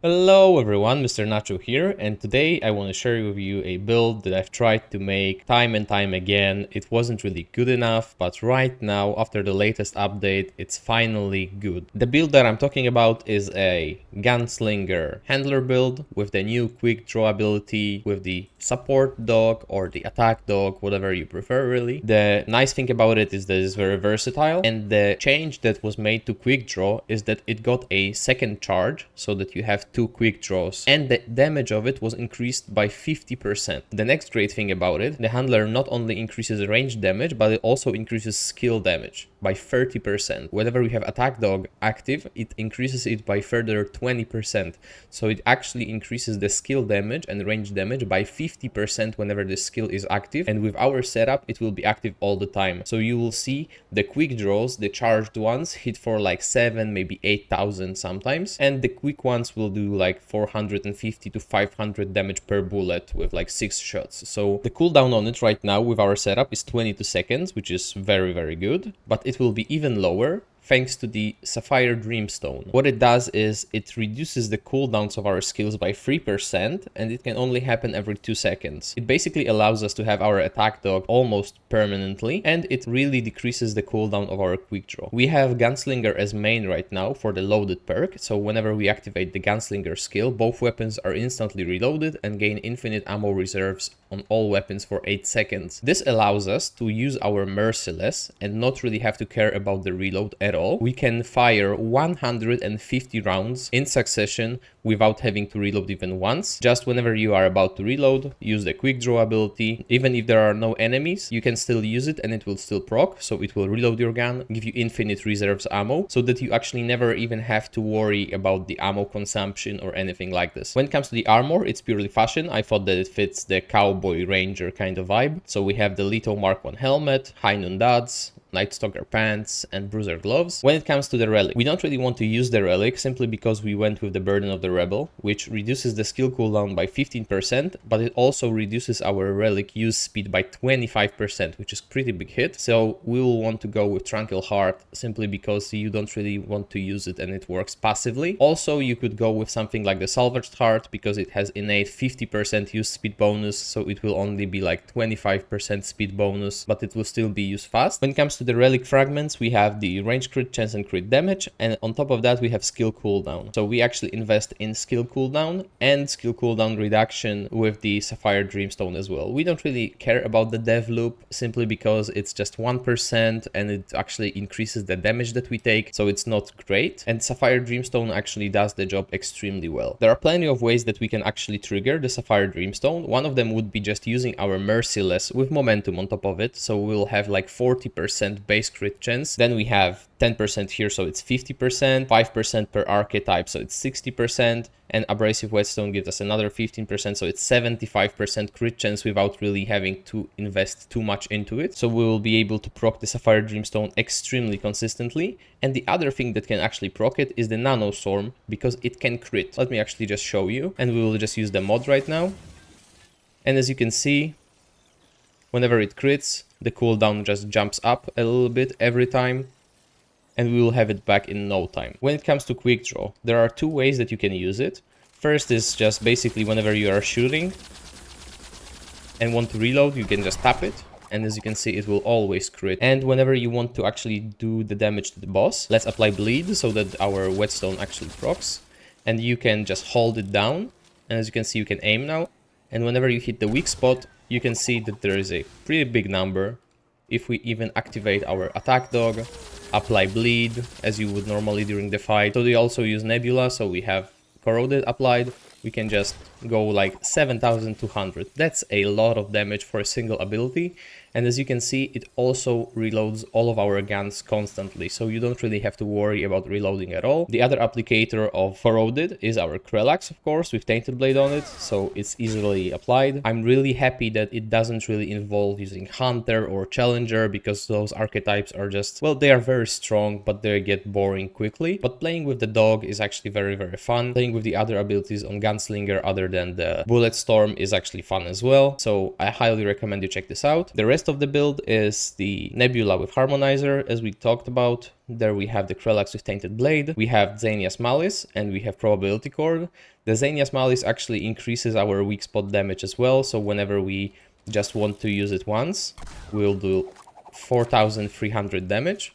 Hello everyone, Mr. Nacho here, and today I want to share with you a build that I've tried to make time and time again. It wasn't really good enough, but right now, after the latest update, it's finally good. The build that I'm talking about is a Gunslinger handler build with the new Quickdraw ability, with the support dog or the attack dog, whatever you prefer really. The nice thing about it is that it's very versatile, and the change that was made to Quickdraw is that it got a second charge so that you have two quick draws, and the damage of it was increased by 50%. The next great thing about it, the handler not only increases range damage, but it also increases skill damage by 30%. Whenever we have attack dog active, it increases it by further 20%. So it actually increases the skill damage and range damage by 50% whenever the skill is active, and with our setup it will be active all the time. So you will see the quick draws, the charged ones, hit for like 7, maybe 8,000 sometimes, and the quick ones will do like 450 to 500 damage per bullet with like 6 shots. So the cooldown on it right now with our setup is 22 seconds, which is very good, but it will be even lower thanks to the Sapphire Dreamstone. What it does is it reduces the cooldowns of our skills by 3%, and it can only happen every 2 seconds. It basically allows us to have our attack dog almost permanently, and it really decreases the cooldown of our quick draw. We have Gunslinger as main right now for the loaded perk, so whenever we activate the Gunslinger skill, both weapons are instantly reloaded and gain infinite ammo reserves on all weapons for 8 seconds. This allows us to use our Merciless and not really have to care about the reload at all. We can fire 150 rounds in succession without having to reload even once. Just whenever you are about to reload, use the quick draw ability. Even if there are no enemies, you can still use it and it will still proc, so it will reload your gun, give you infinite reserves ammo, so that you actually never even have to worry about the ammo consumption or anything like this. When it comes to the armor, it's purely fashion. I thought that it fits the cowboy ranger kind of vibe. So we have the Leto Mark 1 helmet, High Noon Duds, Night Stalker pants, and Bruiser gloves. When it comes to the relic, we don't really want to use the relic simply because we went with the Burden of the Rebel, which reduces the skill cooldown by 15%, but it also reduces our relic use speed by 25%, which is pretty big hit. So we will want to go with Tranquil Heart simply because you don't really want to use it and it works passively. Also, you could go with something like the Salvaged Heart because it has innate 50% use speed bonus, so it will only be like 25% speed bonus, but it will still be used fast. When it comes to the relic fragments, we have the range crit chance and crit damage, and on top of that we have skill cooldown. So we actually invest in skill cooldown and skill cooldown reduction with the Sapphire Dreamstone as well. We don't really care about the dev loop simply because it's just 1% and it actually increases the damage that we take, so it's not great, and Sapphire Dreamstone actually does the job extremely well. There are plenty of ways that we can actually trigger the Sapphire Dreamstone. One of them would be just using our Merciless with momentum on top of it, so we'll have like 40% base crit chance. Then we have 10% here, so it's 50%, 5% per archetype, so it's 60%, and Abrasive Whetstone gives us another 15%, so it's 75% crit chance without really having to invest too much into it. So we will be able to proc the Sapphire Dreamstone extremely consistently. And the other thing that can actually proc it is the Nano Storm, because it can crit. Let me actually just show you, and we will just use the mod right now. And as you can see, whenever it crits, the cooldown just jumps up a little bit every time, and we will have it back in no time. When it comes to quick draw, there are two ways that you can use it. First is just basically whenever you are shooting and want to reload, you can just tap it, and as you can see, it will always crit. And whenever you want to actually do the damage to the boss, let's apply bleed so that our whetstone actually procs, and you can just hold it down, and as you can see, you can aim now, and whenever you hit the weak spot, you can see that there is a pretty big number. If we even activate our attack dog, apply bleed as you would normally during the fight. So they also use Nebula, so we have corroded applied. We can just go like 7,200. That's a lot of damage for a single ability. And as you can see, it also reloads all of our guns constantly, so you don't really have to worry about reloading at all. The other applicator of corroded is our Krelax, of course, with Tainted Blade on it, so it's easily applied. I'm really happy that it doesn't really involve using Hunter or Challenger, because those archetypes are just, well, they are very strong, but they get boring quickly. But playing with the dog is actually very fun. Playing with the other abilities on Gunslinger other than the Bullet Storm is actually fun as well, so I highly recommend you check this out. The rest rest of the build is the Nebula with Harmonizer, as we talked about. There we have the Krelax with Tainted Blade, we have Xania's Malice, and we have Probability Cord. The Xania's Malice actually increases our weak spot damage as well, so whenever we just want to use it once, we'll do 4,300 damage.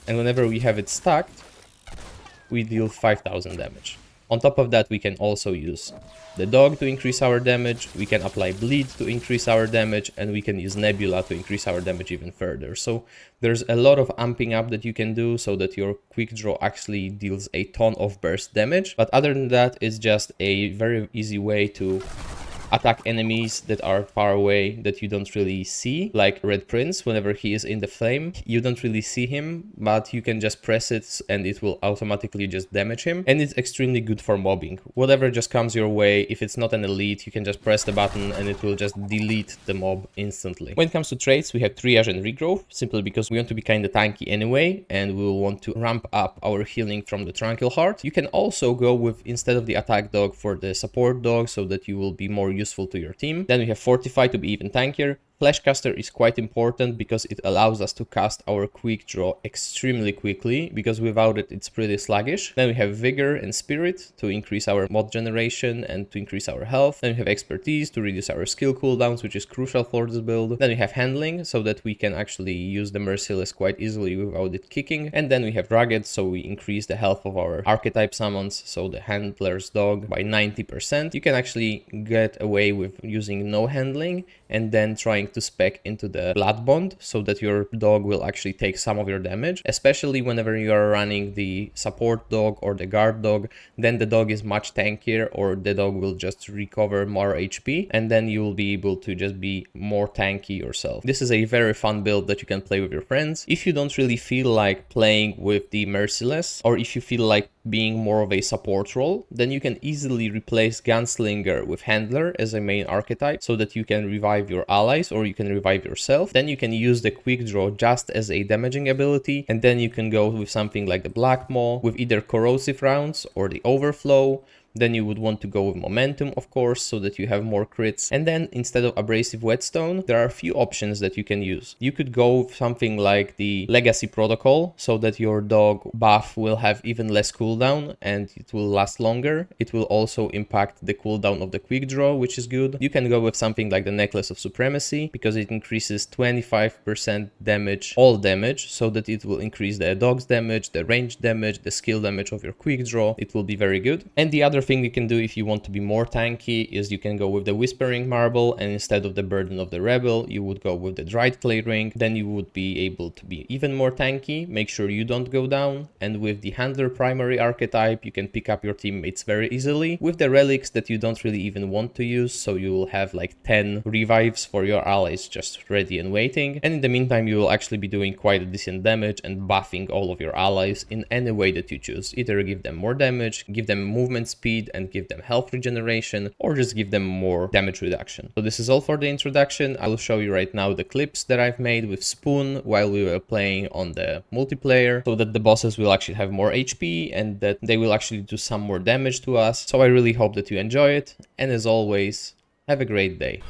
And whenever we have it stacked, we deal 5,000 damage. On top of that, we can also use the dog to increase our damage, we can apply bleed to increase our damage, and we can use Nebula to increase our damage even further. So there's a lot of amping up that you can do so that your Quickdraw actually deals a ton of burst damage. But other than that, it's just a very easy way to attack enemies that are far away that you don't really see, like Red Prince. Whenever he is in the flame, you don't really see him, but you can just press it and it will automatically just damage him. And it's extremely good for mobbing. Whatever just comes your way, if it's not an elite, you can just press the button and it will just delete the mob instantly. When it comes to traits, we have Triage and Regrowth, simply because we want to be kind of tanky anyway, and we will want to ramp up our healing from the Tranquil Heart. You can also go with, instead of the attack dog, for the support dog, so that you will be more useful to your team. Then we have Fortify to be even tankier. Flashcaster is quite important because it allows us to cast our Quickdraw extremely quickly, because without it, it's pretty sluggish. Then we have Vigor and Spirit to increase our mod generation and to increase our health. Then we have Expertise to reduce our skill cooldowns, which is crucial for this build. Then we have Handling, so that we can actually use the Merciless quite easily without it kicking. And then we have Rugged, so we increase the health of our archetype summons, so the Handler's Dog, by 90%. You can actually get away with using no handling and then trying to spec into the Blood Bond, so that your dog will actually take some of your damage, especially whenever you are running the support dog or the guard dog. Then the dog is much tankier, or the dog will just recover more HP, and then you will be able to just be more tanky yourself. This is a very fun build that you can play with your friends. If you don't really feel like playing with the Merciless, or if you feel like being more of a support role, then you can easily replace Gunslinger with Handler as a main archetype, so that you can revive your allies or you can revive yourself. Then you can use the Quickdraw just as a damaging ability, and then you can go with something like the Black Maw with either corrosive rounds or the Overflow. Then you would want to go with Momentum, of course, so that you have more crits. And then instead of Abrasive Whetstone, there are a few options that you can use. You could go with something like the Legacy Protocol, so that your dog buff will have even less cooldown and it will last longer. It will also impact the cooldown of the Quickdraw, which is good. You can go with something like the Necklace of Supremacy, because it increases 25% damage, all damage, so that it will increase the dog's damage, the range damage, the skill damage of your Quickdraw. It will be very good. And the other thing you can do if you want to be more tanky is you can go with the Whispering Marble, and instead of the Burden of the Rebel, you would go with the Dried Clay Ring. Then you would be able to be even more tanky, make sure you don't go down. And with the Handler primary archetype, you can pick up your teammates very easily with the relics that you don't really even want to use, so you will have like 10 revives for your allies just ready and waiting. And in the meantime, you will actually be doing quite a decent damage and buffing all of your allies in any way that you choose. Either give them more damage, give them movement speed, and give them health regeneration, or just give them more damage reduction. So this is all for the introduction. I will show you right now the clips that I've made with Spoon while we were playing on the multiplayer, so that the bosses will actually have more HP and that they will actually do some more damage to us. So I really hope that you enjoy it, and as always, have a great day.